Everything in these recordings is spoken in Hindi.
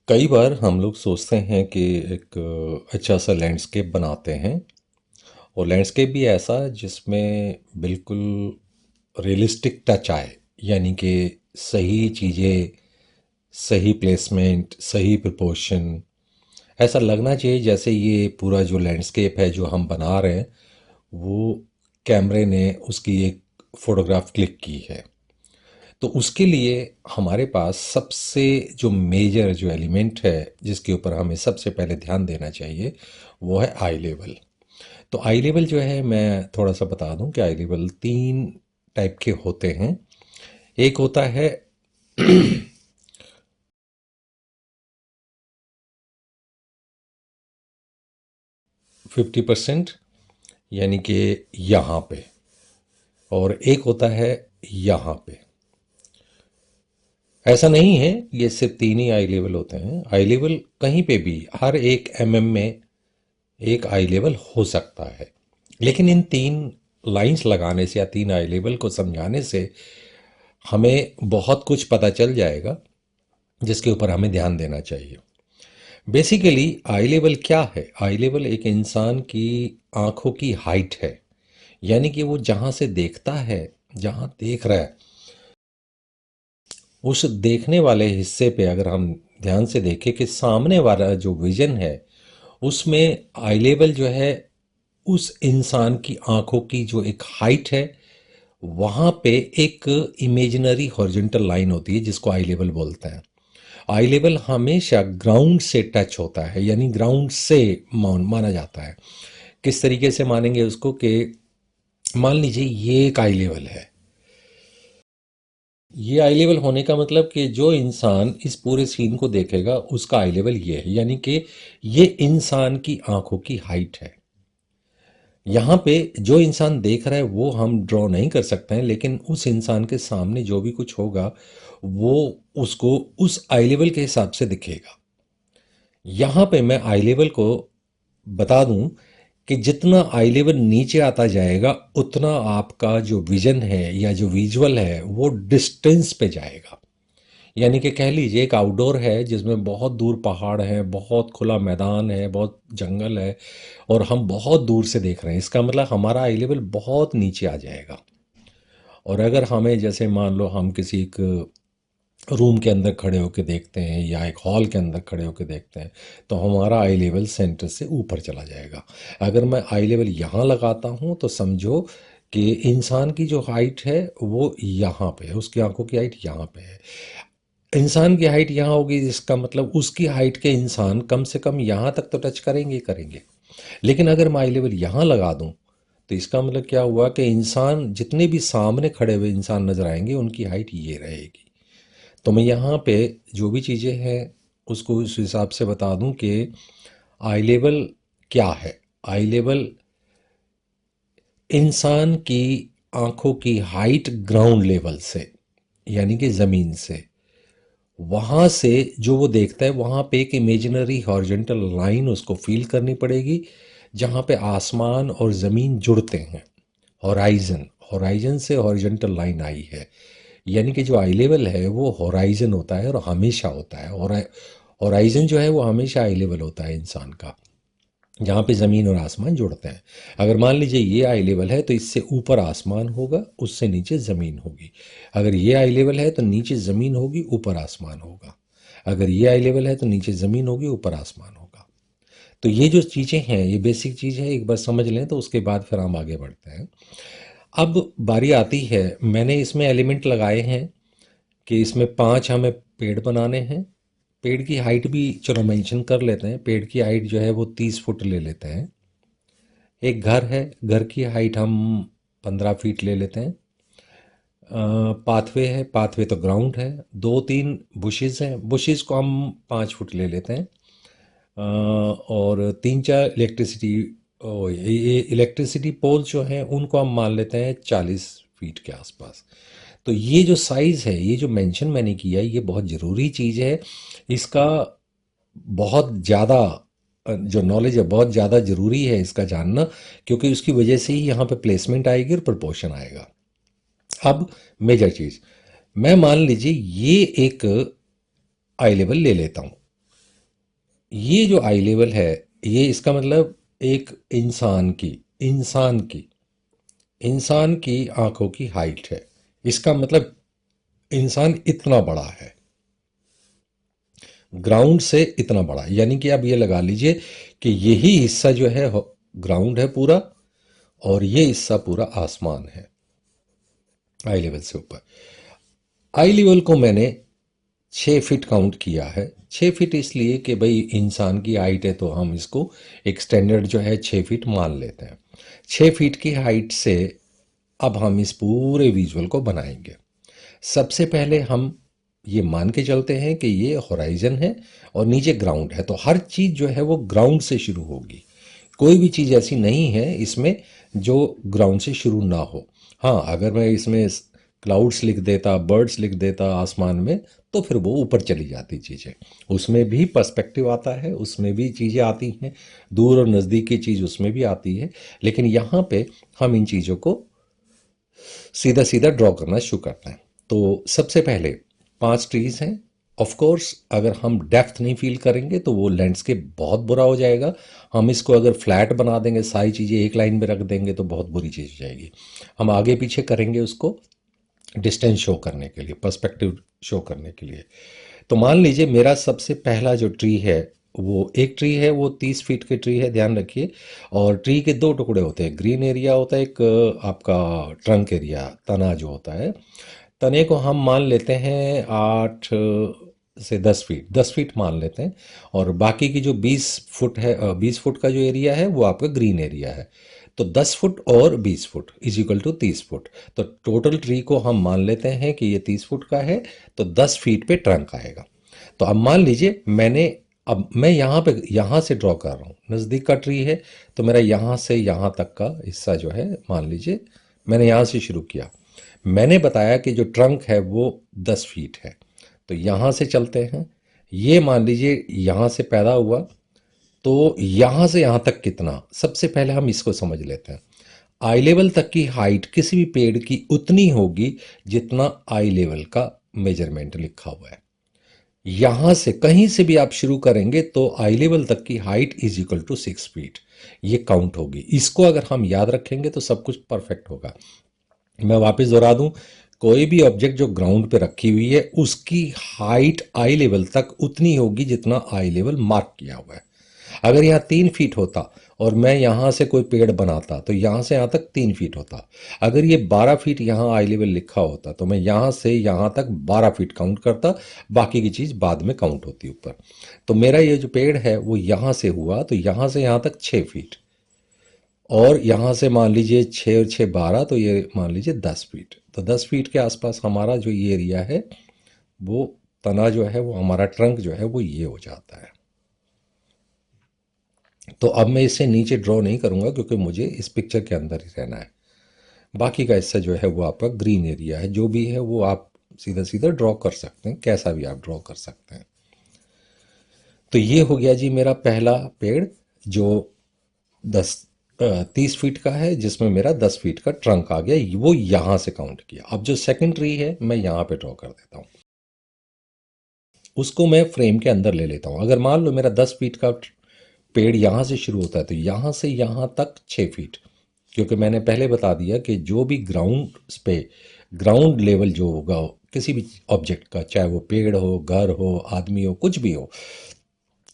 कई बार हम लोग सोचते हैं कि एक अच्छा सा लैंडस्केप बनाते हैं और लैंडस्केप भी ऐसा जिसमें बिल्कुल रियलिस्टिक टच आए। यानी कि सही चीज़ें, सही प्लेसमेंट, सही प्रोपोर्शन। ऐसा लगना चाहिए जैसे ये पूरा जो लैंडस्केप है जो हम बना रहे हैं वो कैमरे ने उसकी एक फ़ोटोग्राफ क्लिक की है। तो उसके लिए हमारे पास सबसे जो मेजर जो एलिमेंट है जिसके ऊपर हमें सबसे पहले ध्यान देना चाहिए वो है आई लेवल। तो आई लेवल जो है मैं थोड़ा सा बता दूं कि आई लेवल तीन टाइप के होते हैं। एक होता है 50%, यानी कि यहाँ पे, और एक होता है यहाँ पे। ऐसा नहीं है ये सिर्फ तीन ही आई लेवल होते हैं। आई लेवल कहीं पे भी हर एक में एक आई लेवल हो सकता है। लेकिन इन तीन लाइंस लगाने से या तीन आई लेवल को समझाने से हमें बहुत कुछ पता चल जाएगा जिसके ऊपर हमें ध्यान देना चाहिए। बेसिकली आई लेवल क्या है? आई लेवल एक इंसान की आंखों की हाइट है। यानी कि वो जहां से देखता है, जहां देख रहा है, उस देखने वाले हिस्से पे अगर हम ध्यान से देखें कि सामने वाला जो विजन है उसमें आई लेवल जो है उस इंसान की आंखों की जो एक हाइट है वहां पे एक इमेजिनरी हॉरिजॉन्टल लाइन होती है जिसको आई लेवल बोलते हैं। आई लेवल हमेशा ग्राउंड से टच होता है, यानी ग्राउंड से माना जाता है। किस तरीके से मानेंगे उसको कि मान लीजिए ये एक आई लेवल है। ये आई लेवल होने का मतलब कि जो इंसान इस पूरे सीन को देखेगा उसका आई लेवल ये है, यानी कि ये इंसान की आंखों की हाइट है। यहाँ पे जो इंसान देख रहा है वो हम ड्रॉ नहीं कर सकते हैं, लेकिन उस इंसान के सामने जो भी कुछ होगा वो उसको उस आई लेवल के हिसाब से दिखेगा। यहाँ पे मैं आई लेवल को बता दूं कि जितना आई लेवल नीचे आता जाएगा उतना आपका जो विजन है या जो विजुअल है वो डिस्टेंस पे जाएगा। यानी कि कह लीजिए एक आउटडोर है जिसमें बहुत दूर पहाड़ है, बहुत खुला मैदान है, बहुत जंगल है, और हम बहुत दूर से देख रहे हैं। इसका मतलब हमारा आई लेवल बहुत नीचे आ जाएगा। और अगर हमें जैसे मान लो हम किसी एक रूम के अंदर खड़े होकर देखते हैं या एक हॉल के अंदर खड़े होकर देखते हैं तो हमारा आई लेवल सेंटर से ऊपर चला जाएगा। अगर मैं आई लेवल यहाँ लगाता हूँ तो समझो कि इंसान की जो हाइट है वो यहाँ पे है, उसकी आंखों की हाइट यहाँ पे है। इंसान की हाइट यहाँ होगी, इसका मतलब उसकी हाइट के इंसान कम से कम यहाँ तक तो टच करेंगे ही करेंगे। लेकिन अगर मैं आई लेवल यहाँ लगा दूँ तो इसका मतलब क्या हुआ कि इंसान जितने भी सामने खड़े हुए इंसान नजर आएंगे उनकी हाइट ये रहेगी। तो मैं यहाँ पे जो भी चीज़ें हैं उसको उस हिसाब से बता दूं कि आई लेवल क्या है। आई लेवल इंसान की आंखों की हाइट ग्राउंड लेवल से, यानी कि ज़मीन से, वहाँ से जो वो देखता है वहाँ पे एक इमेजिनरी हॉरिजॉन्टल लाइन उसको फील करनी पड़ेगी जहाँ पे आसमान और ज़मीन जुड़ते हैं। होराइजन, होराइजन से हॉरिजॉन्टल लाइन आई है। यानी कि जो आई लेवल है वो होराइजन होता है और हमेशा होता है। और होराइजन जो है वो हमेशा आई लेवल होता है इंसान का, जहाँ पे ज़मीन और आसमान जुड़ते हैं। अगर मान लीजिए ये आई लेवल है तो इससे ऊपर आसमान होगा, उससे नीचे ज़मीन होगी। अगर ये आई लेवल है तो नीचे ज़मीन होगी, ऊपर आसमान होगा। अगर ये आई लेवल है तो नीचे ज़मीन होगी, ऊपर आसमान होगा। तो ये जो चीज़ें हैं ये बेसिक चीज़ है, एक बार समझ लें तो उसके बाद फिर हम आगे बढ़ते हैं। अब बारी आती है, मैंने इसमें एलिमेंट लगाए हैं कि इसमें 5 हमें पेड़ बनाने हैं। पेड़ की हाइट भी चलो मेंशन कर लेते हैं। पेड़ की हाइट जो है वो 30 फुट ले लेते हैं। एक घर है, घर की हाइट हम 15 फीट ले लेते हैं। पाथवे है, पाथवे तो ग्राउंड है। 2-3 बुशेस हैं, बुशेस को हम 5 फुट ले लेते हैं। और 3-4 इलेक्ट्रिसिटी, ये इलेक्ट्रिसिटी पोल जो हैं उनको हम मान लेते हैं 40 फीट के आसपास। तो ये जो साइज़ है, ये जो मेंशन मैंने किया है, ये बहुत ज़रूरी चीज़ है। इसका बहुत ज़्यादा जो नॉलेज है बहुत ज़्यादा ज़रूरी है इसका जानना, क्योंकि उसकी वजह से ही यहाँ पे प्लेसमेंट आएगी और प्रपोर्शन आएगा। अब मेजर चीज़, मैं मान लीजिए ये एक आई लेवल ले लेता हूँ। ये जो आई लेवल है, ये इसका मतलब एक इंसान की इंसान की आंखों की हाइट है। इसका मतलब इंसान इतना बड़ा है, ग्राउंड से इतना बड़ा, यानी कि आप ये लगा लीजिए कि यही हिस्सा जो है ग्राउंड है पूरा, और ये हिस्सा पूरा आसमान है आई लेवल से ऊपर। आई लेवल को मैंने 6 फीट काउंट किया है। 6 फीट इसलिए कि भाई इंसान की हाइट है तो हम इसको एक स्टैंडर्ड जो है 6 फीट मान लेते हैं। 6 फीट की हाइट से अब हम इस पूरे विजुअल को बनाएंगे। सबसे पहले हम ये मान के चलते हैं कि ये होराइजन है और नीचे ग्राउंड है, तो हर चीज़ जो है वो ग्राउंड से शुरू होगी। कोई भी चीज़ ऐसी नहीं है इसमें जो ग्राउंड से शुरू ना हो। हाँ, अगर मैं इसमें क्लाउड्स लिख देता, बर्ड्स लिख देता आसमान में, तो फिर वो ऊपर चली जाती चीज़ें। उसमें भी पर्सपेक्टिव आता है, उसमें भी चीज़ें आती हैं, दूर और नज़दीक की चीज़ उसमें भी आती है। लेकिन यहाँ पे हम इन चीज़ों को सीधा सीधा ड्रॉ करना शुरू करते हैं। तो सबसे पहले 5 ट्रीज हैं। ऑफ कोर्स अगर हम डेप्थ नहीं फील करेंगे तो वो लैंडस्केप बहुत बुरा हो जाएगा। हम इसको अगर फ्लैट बना देंगे, सारी चीज़ें एक लाइन में रख देंगे, तो बहुत बुरी चीज़ हो जाएगी। हम आगे पीछे करेंगे उसको डिस्टेंस शो करने के लिए, पर्सपेक्टिव शो करने के लिए। तो मान लीजिए मेरा सबसे पहला जो ट्री है, वो एक ट्री है, वो 30 फीट के ट्री है, ध्यान रखिए। और ट्री के दो टुकड़े होते हैं, ग्रीन एरिया होता है एक, आपका ट्रंक एरिया, तना जो होता है। तने को हम मान लेते हैं 8 से 10 फीट, 10 फीट मान लेते हैं। और बाकी की जो 20 फुट है, 20 फुट का जो एरिया है वो आपका ग्रीन एरिया है। तो 10 फुट और 20 foot is equal to 30 foot. तो टोटल ट्री को हम मान लेते हैं कि ये 30 फुट का है, तो 10 फीट पे ट्रंक आएगा। तो अब मान लीजिए अब मैं यहाँ पे यहाँ से ड्रॉ कर रहा हूँ, नज़दीक का ट्री है, तो मेरा यहाँ से यहाँ तक का हिस्सा जो है, मान लीजिए मैंने यहाँ से शुरू किया। मैंने बताया कि जो ट्रंक है वो 10 फीट है, तो यहाँ से चलते हैं। ये मान लीजिए यहाँ से पैदा हुआ, तो यहाँ से यहाँ तक कितना, सबसे पहले हम इसको समझ लेते हैं। आई लेवल तक की हाइट किसी भी पेड़ की उतनी होगी जितना आई लेवल का मेजरमेंट लिखा हुआ है। यहां से कहीं से भी आप शुरू करेंगे तो आई लेवल तक की height is equal to 6 feet, ये काउंट होगी। इसको अगर हम याद रखेंगे तो सब कुछ परफेक्ट होगा। मैं वापस दोहरा दूं, कोई भी ऑब्जेक्ट जो ग्राउंड पे रखी हुई है उसकी हाइट आई लेवल तक उतनी होगी जितना आई लेवल मार्क किया हुआ है। अगर यहाँ 3 फीट होता और मैं यहाँ से कोई पेड़ बनाता तो यहाँ से यहाँ तक 3 फीट होता। अगर ये 12 फीट यहाँ आई लेवल लिखा होता तो मैं यहाँ से यहाँ तक 12 फीट काउंट करता, बाकी की चीज़ बाद में काउंट होती ऊपर। तो मेरा ये जो पेड़ है वो यहाँ से हुआ, तो यहाँ से यहाँ तक 6 फीट, और यहाँ से मान लीजिए 6 और 6 12, तो ये मान लीजिए 10 फीट। तो 10 फीट के आसपास हमारा जो ये एरिया है, वो तना जो है, वो हमारा ट्रंक जो है वो ये हो जाता है। तो अब मैं इससे नीचे ड्रॉ नहीं करूँगा क्योंकि मुझे इस पिक्चर के अंदर ही रहना है। बाकी का हिस्सा जो है वो आपका ग्रीन एरिया है, जो भी है वो आप सीधा सीधा ड्रॉ कर सकते हैं, कैसा भी आप ड्रॉ कर सकते हैं। तो ये हो गया जी मेरा पहला पेड़, जो 30 फीट का है, जिसमें मेरा 10 फीट का ट्रंक आ गया, वो यहाँ से काउंट किया। अब जो सेकंड ट्री है मैं यहाँ पे ड्रॉ कर देता हूँ, उसको मैं फ्रेम के अंदर ले लेता हूँ। अगर मान लो मेरा 10 फीट का पेड़ यहाँ से शुरू होता है तो यहाँ से यहाँ तक 6 फीट, क्योंकि मैंने पहले बता दिया कि जो भी ग्राउंड पे ग्राउंड लेवल जो होगा किसी भी ऑब्जेक्ट का, चाहे वो पेड़ हो, घर हो, आदमी हो, कुछ भी हो,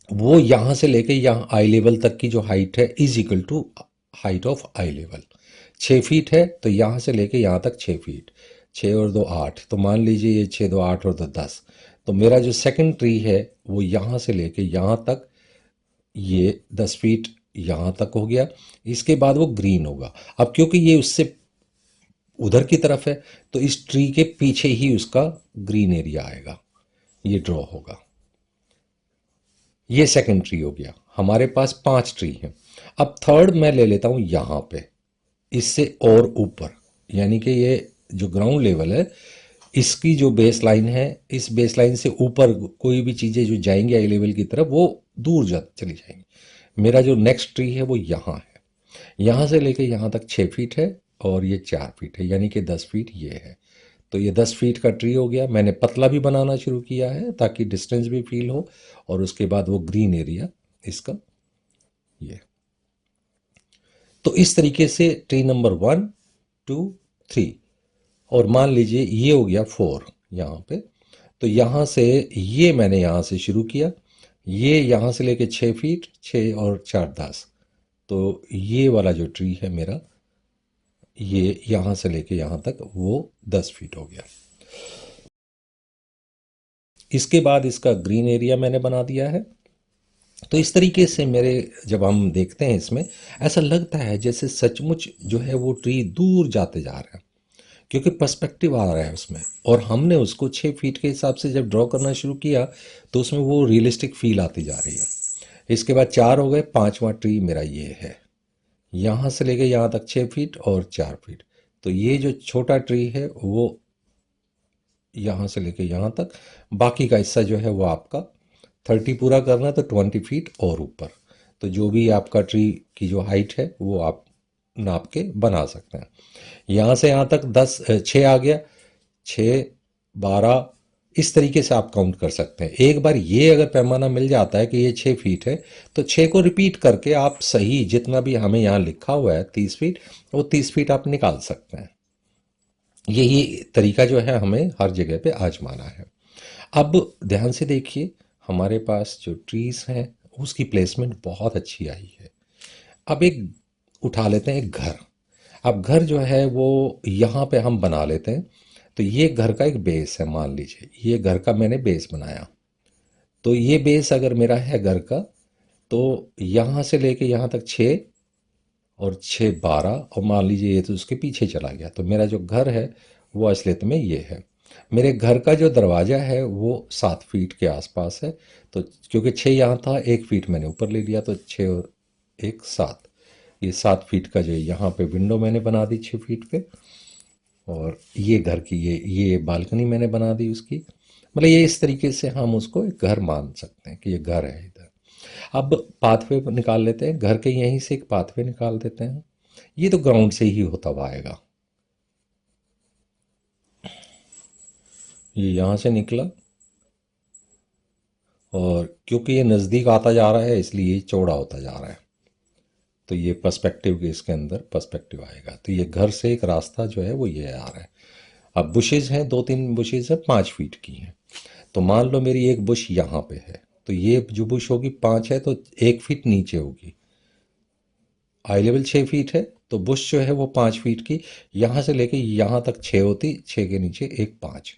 वो यहाँ से लेके यहाँ आई लेवल तक की जो हाइट है is equal to height of eye level. 6 feet है तो यहाँ से लेके यहाँ तक 6 फीट, 6 और 2 8, तो मान लीजिए ये 6 2 8 और 2 10। तो मेरा जो सेकंड ट्री है वो यहाँ से लेके यहाँ तक, ये 10 फीट यहाँ तक हो गया। इसके बाद वो ग्रीन होगा। अब क्योंकि ये उससे उधर की तरफ है तो इस ट्री के पीछे ही उसका ग्रीन एरिया आएगा, ये ड्रॉ होगा। ये सेकंड ट्री हो गया। हमारे पास 5 ट्री हैं। अब थर्ड मैं ले लेता हूं यहां पे, इससे और ऊपर, यानी कि ये जो ग्राउंड लेवल है इसकी जो बेस लाइन है, इस बेस लाइन से ऊपर कोई भी चीज़ें जो जाएंगी आई लेवल की तरफ वो दूर जा चली जाएंगी। मेरा जो नेक्स्ट ट्री है वो यहाँ है। यहाँ से लेके यहाँ तक 6 फीट है और ये 4 फीट है, यानी कि 10 फीट ये है। तो ये 10 फीट का ट्री हो गया। मैंने पतला भी बनाना शुरू किया है ताकि डिस्टेंस भी फील हो, और उसके बाद वो ग्रीन एरिया इसका ये। तो इस तरीके से ट्री नंबर 1 2 3, और मान लीजिए ये हो गया 4 यहाँ पे। तो यहाँ से ये मैंने यहाँ से शुरू किया, ये यहाँ से लेके 6 फीट, 6 और 4 10। तो ये वाला जो ट्री है मेरा, ये यहाँ से लेके यहाँ तक वो 10 फीट हो गया। इसके बाद इसका ग्रीन एरिया मैंने बना दिया है। तो इस तरीके से मेरे, जब हम देखते हैं इसमें, ऐसा लगता है जैसे सचमुच जो है वो ट्री दूर जाते जा रहा है, क्योंकि पर्सपेक्टिव आ रहा है उसमें। और हमने उसको 6 फीट के हिसाब से जब ड्रॉ करना शुरू किया तो उसमें वो रियलिस्टिक फील आती जा रही है। इसके बाद 4 हो गए, पांचवा ट्री मेरा ये है, यहाँ से लेके यहाँ तक 6 फीट और 4 फीट। तो ये जो छोटा ट्री है वो यहाँ से लेके यहाँ तक, बाकी का हिस्सा जो है वो आपका 30 पूरा करना है तो 20 फीट और ऊपर। तो जो भी आपका ट्री की जो हाइट है वो आप नाप के बना सकते हैं। यहाँ से यहाँ तक 6 आ गया, 6 12, इस तरीके से आप काउंट कर सकते हैं। एक बार ये अगर पैमाना मिल जाता है कि ये 6 फीट है, तो 6 को रिपीट करके आप सही जितना भी हमें यहाँ लिखा हुआ है 30 फीट, वो 30 फीट आप निकाल सकते हैं। यही तरीका जो है हमें हर जगह पे आजमाना है। अब ध्यान से देखिए, हमारे पास जो ट्रीज हैं उसकी प्लेसमेंट बहुत अच्छी आई है। अब एक उठा लेते हैं एक घर। अब घर जो है वो यहाँ पे हम बना लेते हैं। तो ये घर का एक बेस है, मान लीजिए ये घर का मैंने बेस बनाया। तो ये बेस अगर मेरा है घर का, तो यहाँ से लेके यहाँ तक 6 और 6 12, और मान लीजिए ये तो उसके पीछे चला गया, तो मेरा जो घर है वो असलियत में ये है। मेरे घर का जो दरवाज़ा है वो 7 फीट के आसपास है। तो क्योंकि 6 यहाँ था, 1 फीट मैंने ऊपर ले लिया, तो 6 और 1 7। ये 7 फीट का जो यहाँ पे विंडो मैंने बना दी 6 फीट पे। और ये घर की ये बालकनी मैंने बना दी उसकी। मतलब ये इस तरीके से हम उसको एक घर मान सकते हैं कि ये घर है इधर। अब पाथवे निकाल लेते हैं, घर के यहीं से एक पाथवे निकाल देते हैं। ये तो ग्राउंड से ही होता हुआ आएगा। ये यहाँ से निकला, और क्योंकि ये नज़दीक आता जा रहा है इसलिए ये चौड़ा होता जा रहा है। तो ये पर्सपेक्टिव के इसके अंदर पर्सपेक्टिव आएगा। तो ये घर से एक रास्ता जो है वो ये आ रहा है। अब बुशेज हैं, 2 3 बुशेज हैं 5 फीट की हैं। तो मान लो मेरी एक बुश यहाँ पे है, तो ये जो बुश होगी 5 है तो 1 फीट नीचे होगी। आई लेवल 6 फीट है, तो बुश जो है वो 5 फीट की, यहाँ से लेके यहाँ तक 6 होती, 6 के नीचे एक 5।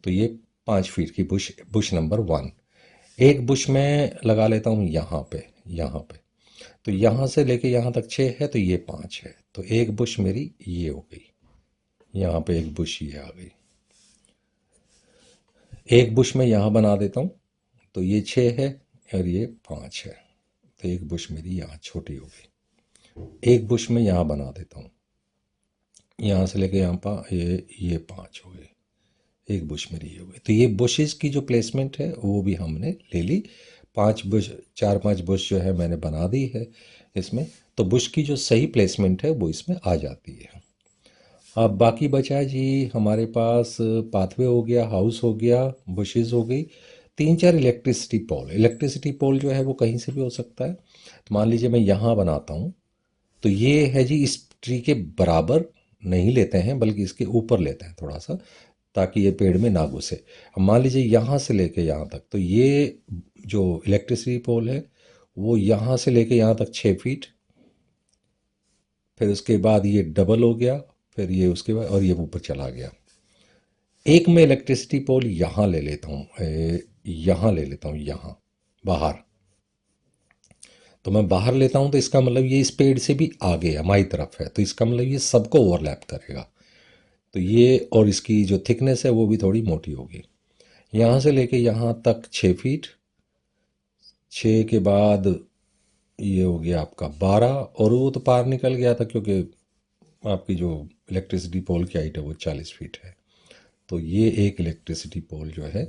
तो ये 5 फीट की बुश, बुश नंबर 1। एक बुश में लगा लेता हूँ यहाँ पे, यहाँ पे। तो यहाँ से लेके यहाँ तक 6 है, तो ये 5 है। तो एक बुश मेरी ये हो गई, यहाँ पे एक बुश ये आ गई। एक बुश में यहाँ बना देता हूँ, तो ये 6 है और ये 5 है। तो एक बुश मेरी यहाँ छोटी हो गई। एक बुश में यहाँ बना देता हूँ, यहाँ से लेके यहाँ पर ये 5 हो गए। एक बुश मेरी ये हो गई। तो ये बुशेस की जो प्लेसमेंट है वो भी हमने ले ली। 5 बुश, 4 5 बुश जो है मैंने बना दी है इसमें। तो बुश की जो सही प्लेसमेंट है वो इसमें आ जाती है। अब बाकी बचा जी हमारे पास, पाथवे हो गया, हाउस हो गया, बुशेस हो गई, 3 4 इलेक्ट्रिसिटी पोल। इलेक्ट्रिसिटी पोल जो है वो कहीं से भी हो सकता है। तो मान लीजिए मैं यहाँ बनाता हूँ, तो ये है जी इस ट्री के बराबर नहीं लेते हैं बल्कि इसके ऊपर लेते हैं थोड़ा सा, ताकि ये पेड़ में ना घुसे। अब मान लीजिए यहाँ से लेके यहाँ तक, तो ये जो इलेक्ट्रिसिटी पोल है वो यहाँ से लेके यहाँ तक 6 फीट, फिर उसके बाद ये डबल हो गया, फिर ये उसके बाद और ये ऊपर चला गया। एक मैं इलेक्ट्रिसिटी पोल यहाँ ले लेता हूँ, यहाँ ले लेता हूँ, यहाँ बाहर। तो मैं बाहर लेता हूँ तो इसका मतलब ये इस पेड़ से भी आगे हमारी तरफ है, तो इसका मतलब ये सबको ओवरलैप करेगा। तो ये, और इसकी जो थिकनेस है वो भी थोड़ी मोटी होगी। यहाँ से लेके यहाँ तक 6 फीट, 6 के बाद ये हो गया आपका 12, और वो तो पार निकल गया था क्योंकि आपकी जो इलेक्ट्रिसिटी पोल की हाइट है वो 40 फीट है। तो ये एक इलेक्ट्रिसिटी पोल जो है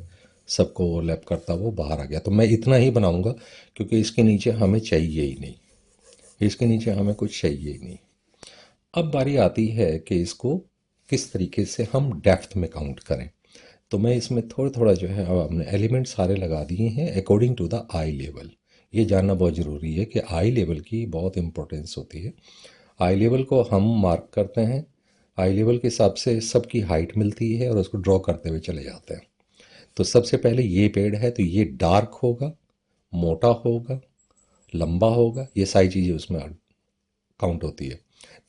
सबको ओवरलैप करता वो बाहर आ गया। तो मैं इतना ही बनाऊंगा क्योंकि इसके नीचे हमें चाहिए ही नहीं, इसके नीचे हमें कुछ चाहिए ही नहीं। अब बारी आती है कि इसको किस तरीके से हम डेप्थ में काउंट करें। तो मैं इसमें थोड़ा थोड़ा जो है, अब हमने एलिमेंट सारे लगा दिए हैं according to the eye level, ये जानना बहुत ज़रूरी है कि आई लेवल की बहुत इम्पोर्टेंस होती है। आई लेवल को हम मार्क करते हैं, आई लेवल के हिसाब से सबकी हाइट मिलती है और उसको ड्रॉ करते हुए चले जाते हैं। तो सबसे पहले ये पेड़ है तो ये डार्क होगा, मोटा होगा, लंबा होगा, ये सारी चीज़ें उसमें काउंट होती है।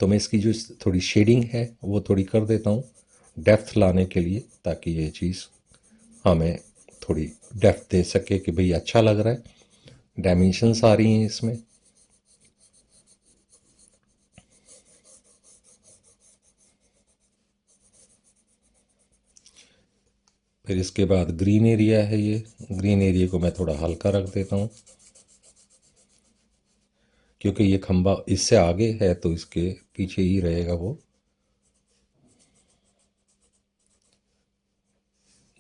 तो मैं इसकी जो थोड़ी शेडिंग है वो थोड़ी कर देता हूँ डेप्थ लाने के लिए, ताकि ये चीज़ हमें थोड़ी डेप्थ दे सके कि भाई अच्छा लग रहा है। डायमेंशंस आ रही हैं इसमें। फिर इसके बाद ग्रीन एरिया है, ये ग्रीन एरिया को मैं थोड़ा हल्का रख देता हूँ, क्योंकि ये खंबा इससे आगे है तो इसके पीछे ही रहेगा वो।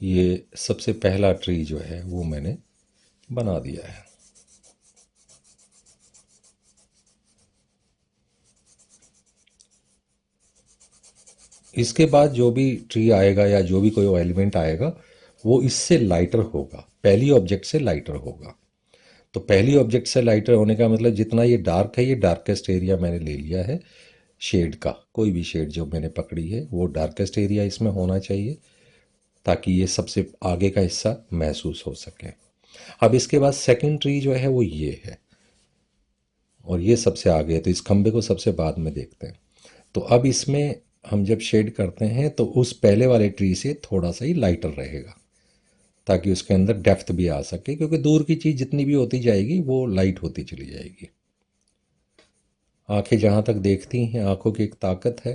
ये सबसे पहला ट्री जो है वो मैंने बना दिया है। इसके बाद जो भी ट्री आएगा या जो भी कोई एलिमेंट आएगा वो इससे लाइटर होगा, पहली ऑब्जेक्ट से लाइटर होगा। तो पहली ऑब्जेक्ट से लाइटर होने का मतलब जितना ये डार्क है, ये डार्केस्ट एरिया मैंने ले लिया है शेड का। कोई भी शेड जो मैंने पकड़ी है वो डार्केस्ट एरिया इसमें होना चाहिए, ताकि ये सबसे आगे का हिस्सा महसूस हो सके। अब इसके बाद सेकंड ट्री जो है वो ये है, और ये सबसे आगे है, तो इस खंबे को सबसे बाद में देखते हैं। तो अब इसमें हम जब शेड करते हैं तो उस पहले वाले ट्री से थोड़ा सा ही लाइटर रहेगा, ताकि उसके अंदर डेप्थ भी आ सके, क्योंकि दूर की चीज़ जितनी भी होती जाएगी वो लाइट होती चली जाएगी। आंखें जहाँ तक देखती हैं, आंखों की एक ताकत है,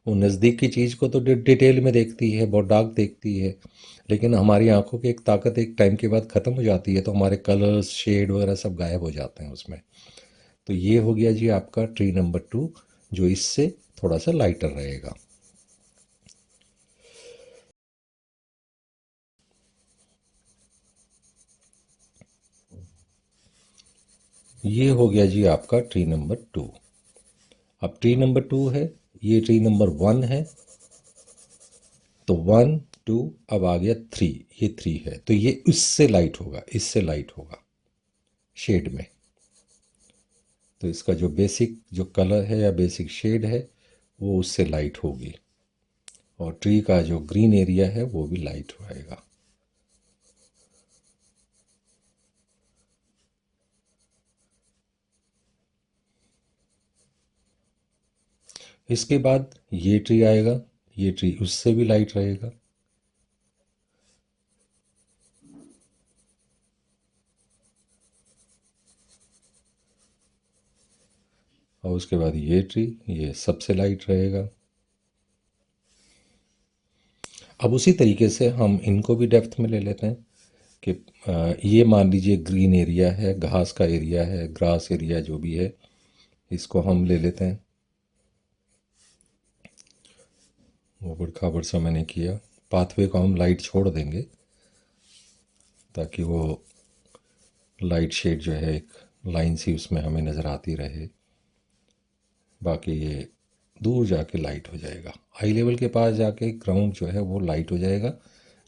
वो नज़दीक की चीज़ को तो डिटेल में देखती है, बहुत डार्क देखती है, लेकिन हमारी आंखों की एक ताकत एक टाइम के बाद ख़त्म हो जाती है, तो हमारे कलर्स शेड वगैरह सब गायब हो जाते हैं उसमें। तो ये हो गया जी आपका ट्री नंबर 2, जो इससे थोड़ा सा लाइटर रहेगा। ये हो गया जी आपका ट्री नंबर 2। अब ट्री नंबर 2 है, ये ट्री नंबर 1 है, तो 1 2, अब आ गया 3, ये 3 है, तो ये इससे लाइट होगा, इससे लाइट होगा शेड में। तो इसका जो बेसिक जो कलर है या बेसिक शेड है वो उससे लाइट होगी, और ट्री का जो ग्रीन एरिया है वो भी लाइट रहेगा। इसके बाद ये ट्री आएगा, ये ट्री उससे भी लाइट रहेगा। और उसके बाद ये ट्री, ये सबसे लाइट रहेगा। अब उसी तरीके से हम इनको भी डेप्थ में ले लेते हैं कि ये मान लीजिए ग्रीन एरिया है, घास का एरिया है, ग्रास एरिया जो भी है, इसको हम ले लेते हैं। ऊबड़ खाबड़ सा मैंने किया, पाथवे को हम लाइट छोड़ देंगे, ताकि वो लाइट शेड जो है एक लाइन सी उसमें हमें नज़र आती रहे। बाकी ये दूर जाके लाइट हो जाएगा, आई लेवल के पास जाके ग्राउंड जो है वो लाइट हो जाएगा,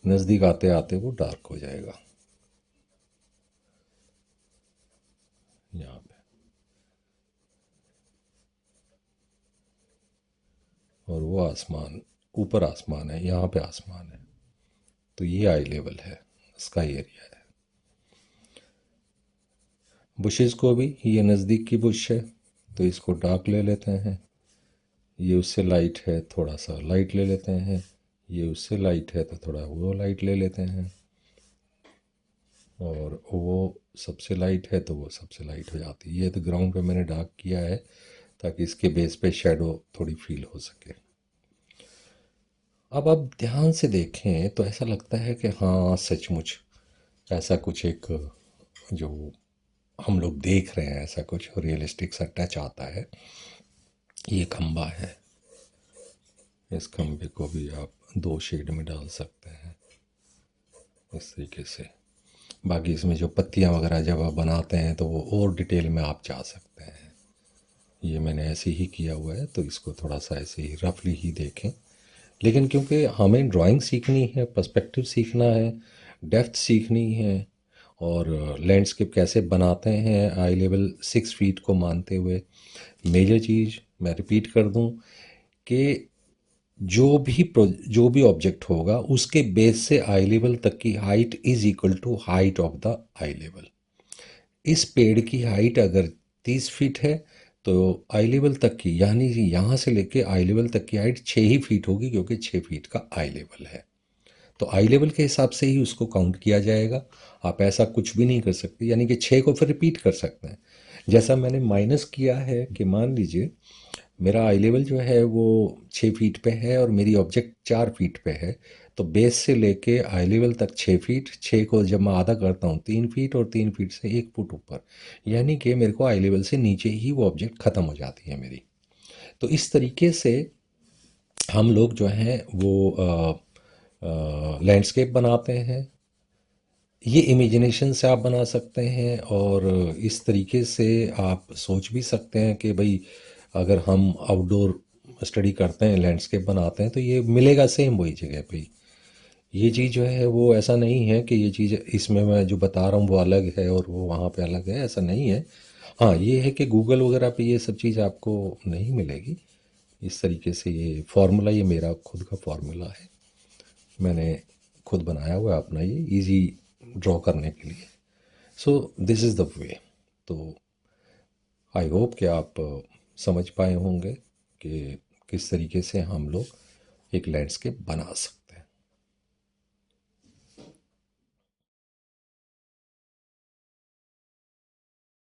नज़दीक आते आते वो डार्क हो जाएगा यहाँ पे। और वो आसमान, ऊपर आसमान है, यहाँ पे आसमान है, तो ये आई लेवल है, स्काई एरिया है। बुशेस को भी, ये नज़दीक की बुश है तो इसको डार्क ले लेते हैं, ये उससे लाइट है थोड़ा सा लाइट ले लेते हैं, ये उससे लाइट है तो थोड़ा वो लाइट ले लेते हैं, और वो सबसे लाइट है तो वो सबसे लाइट हो जाती है। ये तो ग्राउंड पे मैंने डार्क किया है ताकि इसके बेस पे शेडो थोड़ी फील हो सके। अब आप ध्यान से देखें तो ऐसा लगता है कि हाँ सचमुच ऐसा कुछ एक जो हम लोग देख रहे हैं, ऐसा कुछ रियलिस्टिक सा टच आता है। ये खंबा है, इस खंबे को भी आप 2 शेड में डाल सकते हैं इस तरीके से। बाकी इसमें जो पत्तियां वगैरह जब आप बनाते हैं तो वो और डिटेल में आप जा सकते हैं। ये मैंने ऐसे ही किया हुआ है, तो इसको थोड़ा सा ऐसे ही रफली ही देखें। लेकिन क्योंकि हमें ड्राइंग सीखनी है, पर्सपेक्टिव सीखना है, डेप्थ सीखनी है, और लैंडस्केप कैसे बनाते हैं आई लेवल 6 फीट को मानते हुए। मेजर चीज़ मैं रिपीट कर दूं कि जो भी ऑब्जेक्ट होगा उसके बेस से आई लेवल तक की height is equal to height of the eye level. इस पेड़ की हाइट अगर 30 फीट है तो आई लेवल तक की यानी कि यहाँ से लेके आई लेवल तक की हाइट 6 ही फीट होगी, क्योंकि 6 फीट का आई लेवल है। तो आई लेवल के हिसाब से ही उसको काउंट किया जाएगा। आप ऐसा कुछ भी नहीं कर सकते, यानी कि 6 को फिर रिपीट कर सकते हैं। जैसा मैंने माइनस किया है कि मान लीजिए मेरा आई लेवल जो है वो 6 फीट पे है और मेरी ऑब्जेक्ट 4 फीट पे है, तो बेस से लेके आई लेवल तक 6 फीट, 6 को जब मैं आधा करता हूँ 3 फीट, और 3 फीट से 1 फुट ऊपर, यानी कि मेरे को आई लेवल से नीचे ही वो ऑब्जेक्ट ख़त्म हो जाती है मेरी। तो इस तरीके से हम लोग जो हैं वो लैंडस्केप बनाते हैं। ये इमेजिनेशन से आप बना सकते हैं, और इस तरीके से आप सोच भी सकते हैं कि भाई अगर हम आउटडोर स्टडी करते हैं, लैंडस्केप बनाते हैं, तो ये मिलेगा सेम वही जगह पे ही। ये चीज़ जो है वो ऐसा नहीं है कि ये चीज़ इसमें मैं जो बता रहा हूँ वो अलग है और वो वहाँ पे अलग है, ऐसा नहीं है। हाँ, ये है कि गूगल वगैरह पे ये सब चीज़ आपको नहीं मिलेगी इस तरीके से। ये फार्मूला ये मेरा खुद का फार्मूला है, मैंने खुद बनाया हुआ है अपना, ये इजी ड्रॉ करने के लिए। So this is the way. तो आई होप कि आप समझ पाए होंगे कि किस तरीके से हम लोग एक लैंडस्केप बना सकते हैं।